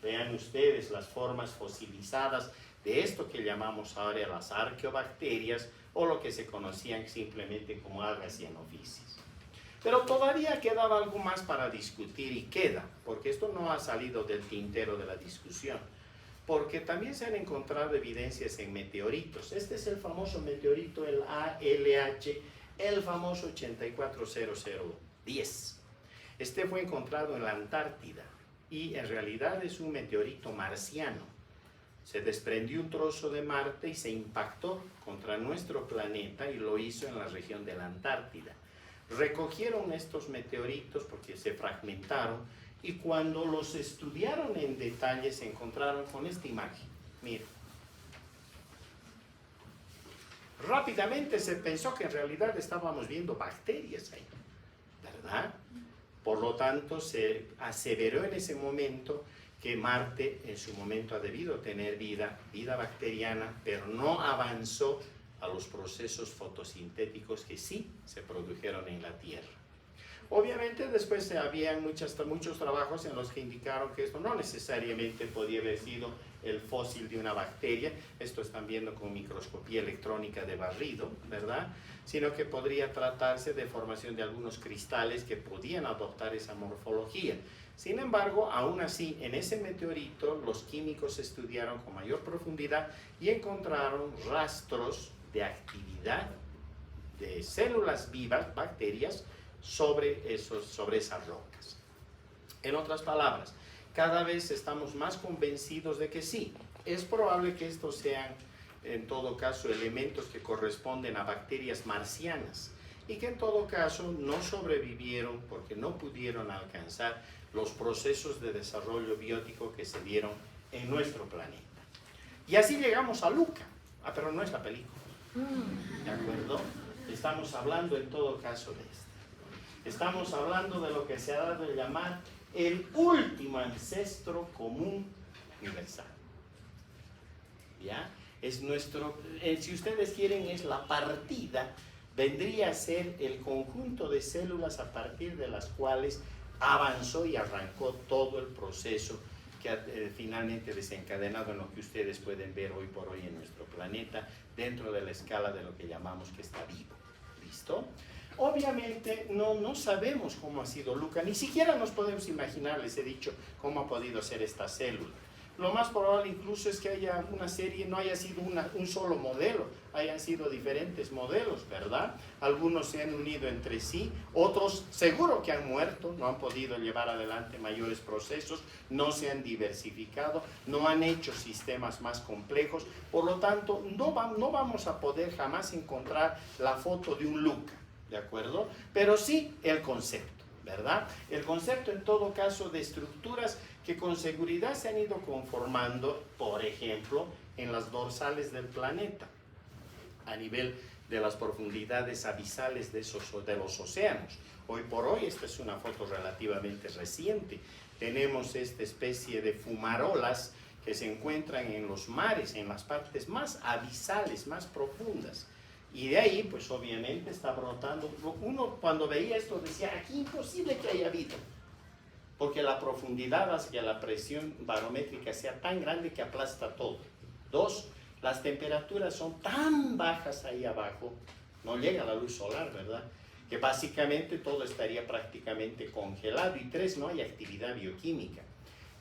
vean ustedes las formas fosilizadas de esto que llamamos ahora las arqueobacterias, o lo que se conocían simplemente como algas cianophysis. Pero todavía quedaba algo más para discutir, y queda, porque esto no ha salido del tintero de la discusión, porque también se han encontrado evidencias en meteoritos. Este es el famoso meteorito, el ALH, el famoso 840010. Este fue encontrado en la Antártida y en realidad es un meteorito marciano. Se desprendió un trozo de Marte y se impactó contra nuestro planeta, y lo hizo en la región de la Antártida. Recogieron estos meteoritos porque se fragmentaron, y cuando los estudiaron en detalle se encontraron con esta imagen. Miren. Rápidamente se pensó que en realidad estábamos viendo bacterias ahí, ¿verdad? Por lo tanto, se aseveró en ese momento que Marte en su momento ha debido tener vida bacteriana, pero no avanzó a los procesos fotosintéticos que sí se produjeron en la Tierra. Obviamente después habían muchos trabajos en los que indicaron que esto no necesariamente podía haber sido el fósil de una bacteria, esto están viendo con microscopía electrónica de barrido, ¿verdad? Sino que podría tratarse de formación de algunos cristales que podían adoptar esa morfología. Sin embargo, aún así, en ese meteorito los químicos estudiaron con mayor profundidad y encontraron rastros de actividad de células vivas, bacterias, sobre esas rocas. En otras palabras, cada vez estamos más convencidos de que sí, es probable que estos sean, en todo caso, elementos que corresponden a bacterias marcianas, y que en todo caso no sobrevivieron porque no pudieron alcanzar los procesos de desarrollo biótico que se dieron en nuestro planeta. Y así llegamos a Luca. Pero no es la película. ¿De acuerdo? Estamos hablando en todo caso de esto. Estamos hablando de lo que se ha dado a llamar el último ancestro común universal. ¿Ya? Es nuestro, si ustedes quieren, es la partida, vendría a ser el conjunto de células a partir de las cuales avanzó y arrancó todo el proceso que ha finalmente desencadenado en lo que ustedes pueden ver hoy por hoy en nuestro planeta, dentro de la escala de lo que llamamos que está vivo. ¿Listo? Obviamente no sabemos cómo ha sido Luca, ni siquiera nos podemos imaginar, les he dicho, cómo ha podido ser esta célula. Lo más probable incluso es que haya una serie, no haya sido un solo modelo, hayan sido diferentes modelos, ¿verdad? Algunos se han unido entre sí, otros seguro que han muerto, no han podido llevar adelante mayores procesos, no se han diversificado, no han hecho sistemas más complejos, por lo tanto no vamos a poder jamás encontrar la foto de un Luca, ¿de acuerdo? Pero sí el concepto, ¿verdad? El concepto en todo caso de estructuras que con seguridad se han ido conformando, por ejemplo, en las dorsales del planeta, a nivel de las profundidades abisales de los océanos. Hoy por hoy, esta es una foto relativamente reciente, tenemos esta especie de fumarolas que se encuentran en los mares, en las partes más abisales, más profundas. Y de ahí, pues obviamente está brotando. Uno cuando veía esto decía, aquí imposible que haya vida, porque la profundidad hace que la presión barométrica sea tan grande que aplasta todo. Dos, las temperaturas son tan bajas ahí abajo, no llega la luz solar, ¿verdad?, que básicamente todo estaría prácticamente congelado. Y tres, no hay actividad bioquímica.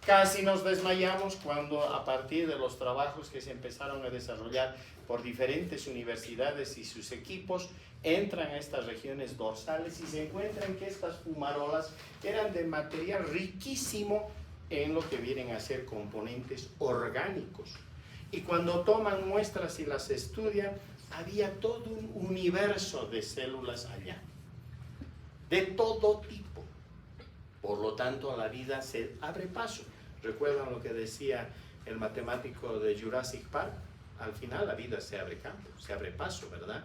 Casi nos desmayamos cuando, a partir de los trabajos que se empezaron a desarrollar por diferentes universidades y sus equipos, entran a estas regiones dorsales y se encuentran que estas fumarolas eran de material riquísimo en lo que vienen a ser componentes orgánicos. Y cuando toman muestras y las estudian, había todo un universo de células allá, de todo tipo. Por lo tanto, a la vida se abre paso. ¿Recuerdan lo que decía el matemático de Jurassic Park? Al final la vida se abre campo, se abre paso, ¿verdad?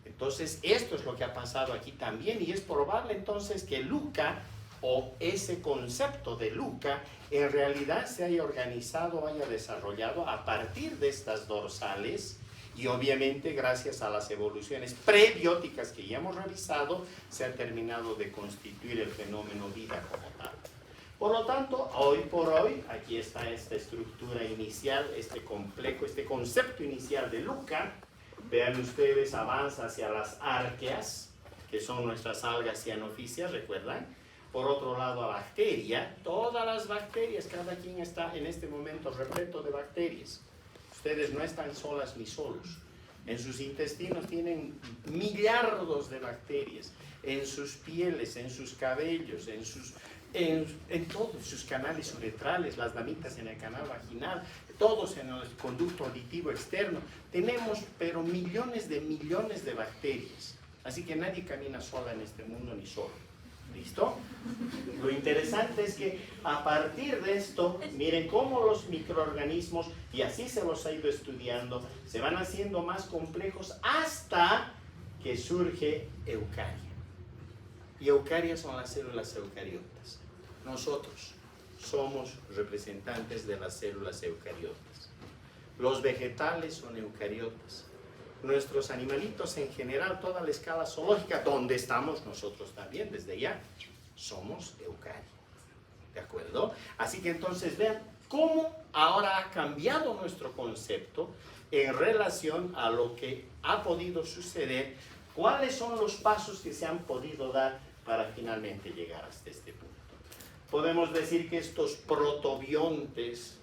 Entonces, esto es lo que ha pasado aquí también, y es probable entonces que Luca, o ese concepto de Luca, en realidad se haya organizado, haya desarrollado a partir de estas dorsales, Y obviamente gracias a las evoluciones prebióticas que ya hemos revisado, se ha terminado de constituir el fenómeno vida como tal. Por lo tanto, hoy por hoy, aquí está esta estructura inicial, este complejo, este concepto inicial de Luca. Vean ustedes, avanza hacia las arqueas, que son nuestras algas cianofíceas, ¿recuerdan? Por otro lado, a bacteria, todas las bacterias, cada quien está en este momento repleto de bacterias. Ustedes no están solas ni solos. En sus intestinos tienen millardos de bacterias, en sus pieles, en sus cabellos, en todos sus canales uretrales, las damitas en el canal vaginal, todos en el conducto auditivo externo. Tenemos, pero millones de bacterias. Así que nadie camina sola en este mundo ni solo. ¿Listo? Lo interesante es que a partir de esto, miren cómo los microorganismos, y así se los ha ido estudiando, se van haciendo más complejos hasta que surge eucaria. Y eucarias son las células eucariotas. Nosotros somos representantes de las células eucariotas. Los vegetales son eucariotas. Nuestros animalitos en general, toda la escala zoológica, donde estamos nosotros también, desde ya, somos eucaria. ¿De acuerdo? Así que entonces vean cómo ahora ha cambiado nuestro concepto en relación a lo que ha podido suceder, cuáles son los pasos que se han podido dar para finalmente llegar hasta este punto. Podemos decir que estos protobiontes,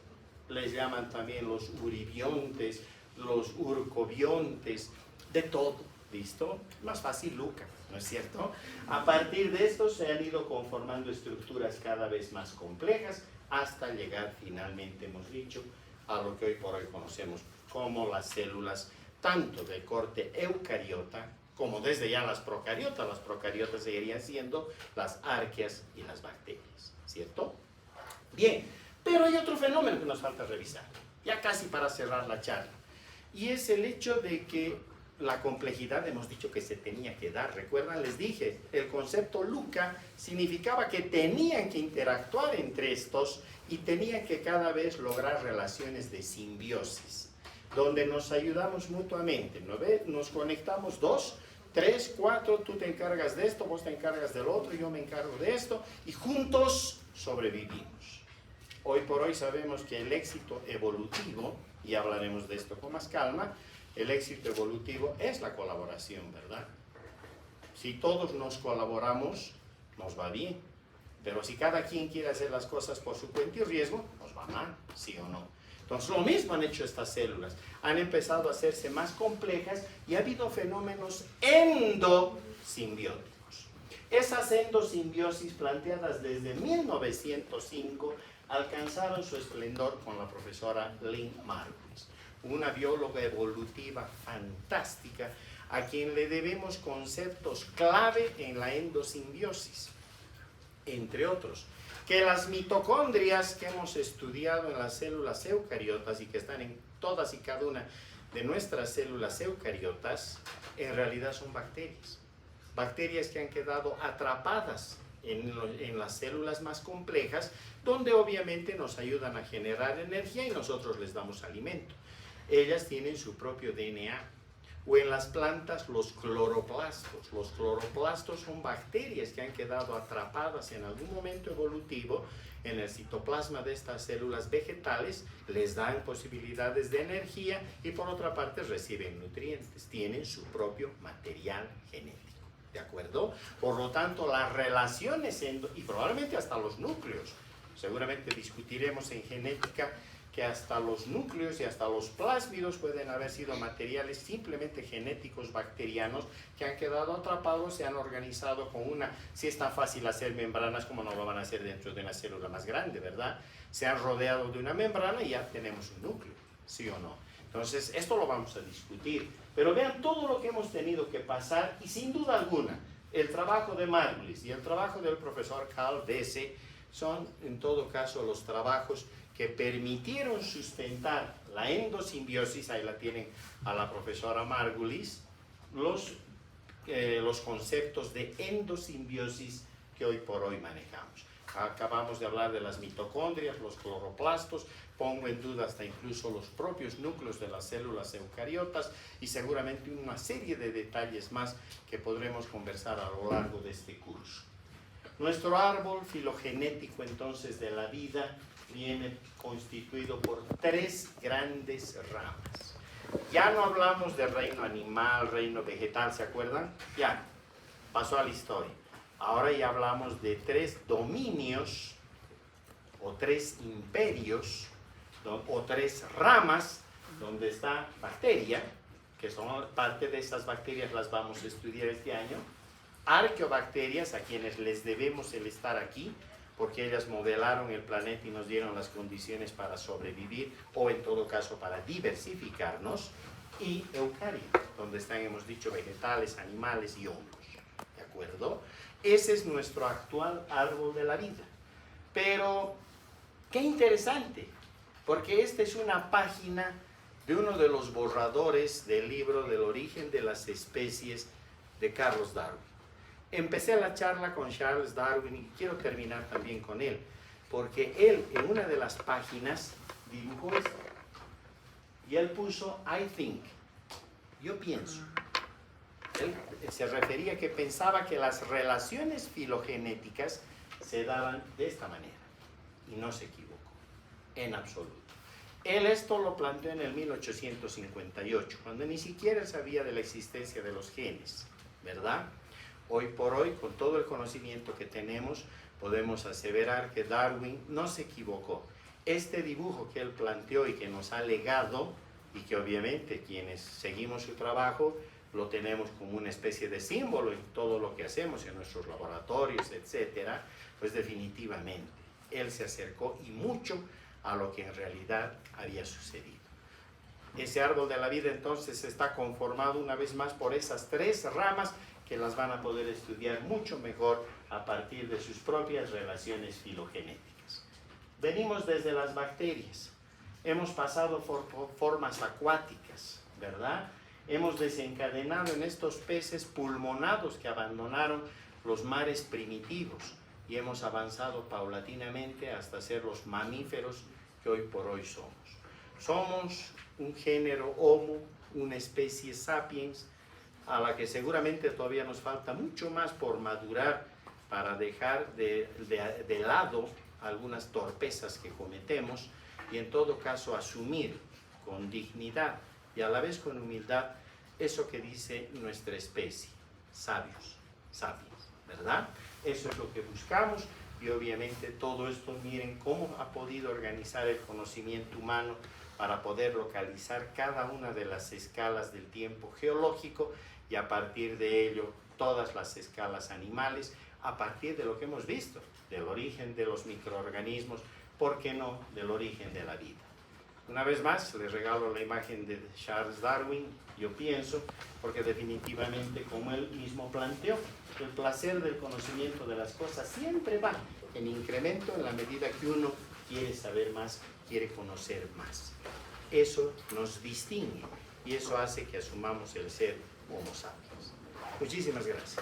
les llaman también los uribiontes, los urcobiontes, de todo, ¿listo? Más fácil Luca, ¿no es cierto? A partir de esto se han ido conformando estructuras cada vez más complejas hasta llegar finalmente, hemos dicho, a lo que hoy por hoy conocemos como las células, tanto de corte eucariota, como desde ya las procariotas seguirían siendo las arqueas y las bacterias, ¿cierto? Bien, pero hay otro fenómeno que nos falta revisar, ya casi para cerrar la charla. Y es el hecho de que la complejidad hemos dicho que se tenía que dar. Recuerdan, les dije, el concepto Luca significaba que tenían que interactuar entre estos y tenían que cada vez lograr relaciones de simbiosis, donde nos ayudamos mutuamente, ¿no ve? Nos conectamos 2, 3, 4, tú te encargas de esto, vos te encargas del otro, yo me encargo de esto, y juntos sobrevivimos. Hoy por hoy sabemos que el éxito evolutivo, y hablaremos de esto con más calma, el éxito evolutivo es la colaboración, ¿verdad? Si todos nos colaboramos, nos va bien. Pero si cada quien quiere hacer las cosas por su cuenta y riesgo, nos va mal, ¿sí o no? Entonces lo mismo han hecho estas células. Han empezado a hacerse más complejas y ha habido fenómenos endosimbióticos. Esas endosimbiosis planteadas desde 1905 alcanzaron su esplendor con la profesora Lynn Margulis, una bióloga evolutiva fantástica a quien le debemos conceptos clave en la endosimbiosis, entre otros, que las mitocondrias que hemos estudiado en las células eucariotas y que están en todas y cada una de nuestras células eucariotas, en realidad son bacterias. Bacterias que han quedado atrapadas en las células más complejas, donde obviamente nos ayudan a generar energía y nosotros les damos alimento. Ellas tienen su propio DNA. O en las plantas, los cloroplastos. Los cloroplastos son bacterias que han quedado atrapadas en algún momento evolutivo en el citoplasma de estas células vegetales, les dan posibilidades de energía y por otra parte reciben nutrientes, tienen su propio material genético. ¿De acuerdo? Por lo tanto, las relaciones y probablemente hasta los núcleos, seguramente discutiremos en genética que hasta los núcleos y hasta los plásmidos pueden haber sido materiales simplemente genéticos bacterianos que han quedado atrapados, se han organizado con si es tan fácil hacer membranas, como no lo van a hacer dentro de una célula más grande, ¿verdad? Se han rodeado de una membrana y ya tenemos un núcleo, ¿sí o no? Entonces, esto lo vamos a discutir. Pero vean todo lo que hemos tenido que pasar y sin duda alguna, el trabajo de Margulis y el trabajo del profesor Carl Desse son en todo caso los trabajos que permitieron sustentar la endosimbiosis, ahí la tienen a la profesora Margulis, los conceptos de endosimbiosis que hoy por hoy manejamos. Acabamos de hablar de las mitocondrias, los cloroplastos, pongo en duda hasta incluso los propios núcleos de las células eucariotas y seguramente una serie de detalles más que podremos conversar a lo largo de este curso. Nuestro árbol filogenético entonces de la vida viene constituido por 3 grandes ramas. Ya no hablamos de reino animal, reino vegetal, ¿se acuerdan? Ya, pasó a la historia. Ahora ya hablamos de 3 dominios o 3 imperios o 3 ramas donde está bacteria, que son parte de esas bacterias las vamos a estudiar este año, arqueobacterias, a quienes les debemos el estar aquí, porque ellas modelaron el planeta y nos dieron las condiciones para sobrevivir, o en todo caso para diversificarnos, y eucariotas, donde están, hemos dicho, vegetales, animales y hongos. ¿De acuerdo? Ese es nuestro actual árbol de la vida. Pero, qué interesante, porque esta es una página de uno de los borradores del libro del origen de las especies de Carlos Darwin. Empecé la charla con Charles Darwin y quiero terminar también con él, porque él en una de las páginas dibujó esto. Y él puso, I think, yo pienso. Él se refería que pensaba que las relaciones filogenéticas se daban de esta manera. Y no se equivocó, en absoluto. Él esto lo planteó en el 1858, cuando ni siquiera sabía de la existencia de los genes, ¿verdad? Hoy por hoy, con todo el conocimiento que tenemos, podemos aseverar que Darwin no se equivocó. Este dibujo que él planteó y que nos ha legado, y que obviamente quienes seguimos su trabajo, lo tenemos como una especie de símbolo en todo lo que hacemos, en nuestros laboratorios, etcétera, pues definitivamente él se acercó y mucho a lo que en realidad había sucedido. Ese árbol de la vida entonces está conformado una vez más por esas 3 ramas que las van a poder estudiar mucho mejor a partir de sus propias relaciones filogenéticas. Venimos desde las bacterias, hemos pasado por formas acuáticas, ¿verdad? Hemos desencadenado en estos peces pulmonados que abandonaron los mares primitivos y hemos avanzado paulatinamente hasta ser los mamíferos que hoy por hoy somos. Somos un género Homo, una especie sapiens, a la que seguramente todavía nos falta mucho más por madurar para dejar de lado algunas torpezas que cometemos y en todo caso asumir con dignidad y a la vez con humildad eso que dice nuestra especie, sabios, sapiens, ¿verdad? Eso es lo que buscamos y obviamente todo esto, miren cómo ha podido organizar el conocimiento humano para poder localizar cada una de las escalas del tiempo geológico y a partir de ello todas las escalas animales, a partir de lo que hemos visto, del origen de los microorganismos, ¿por qué no del origen de la vida? Una vez más, les regalo la imagen de Charles Darwin, yo pienso, porque definitivamente, como él mismo planteó, el placer del conocimiento de las cosas siempre va en incremento en la medida que uno quiere saber más, quiere conocer más. Eso nos distingue y eso hace que asumamos el ser Homo sapiens. Muchísimas gracias.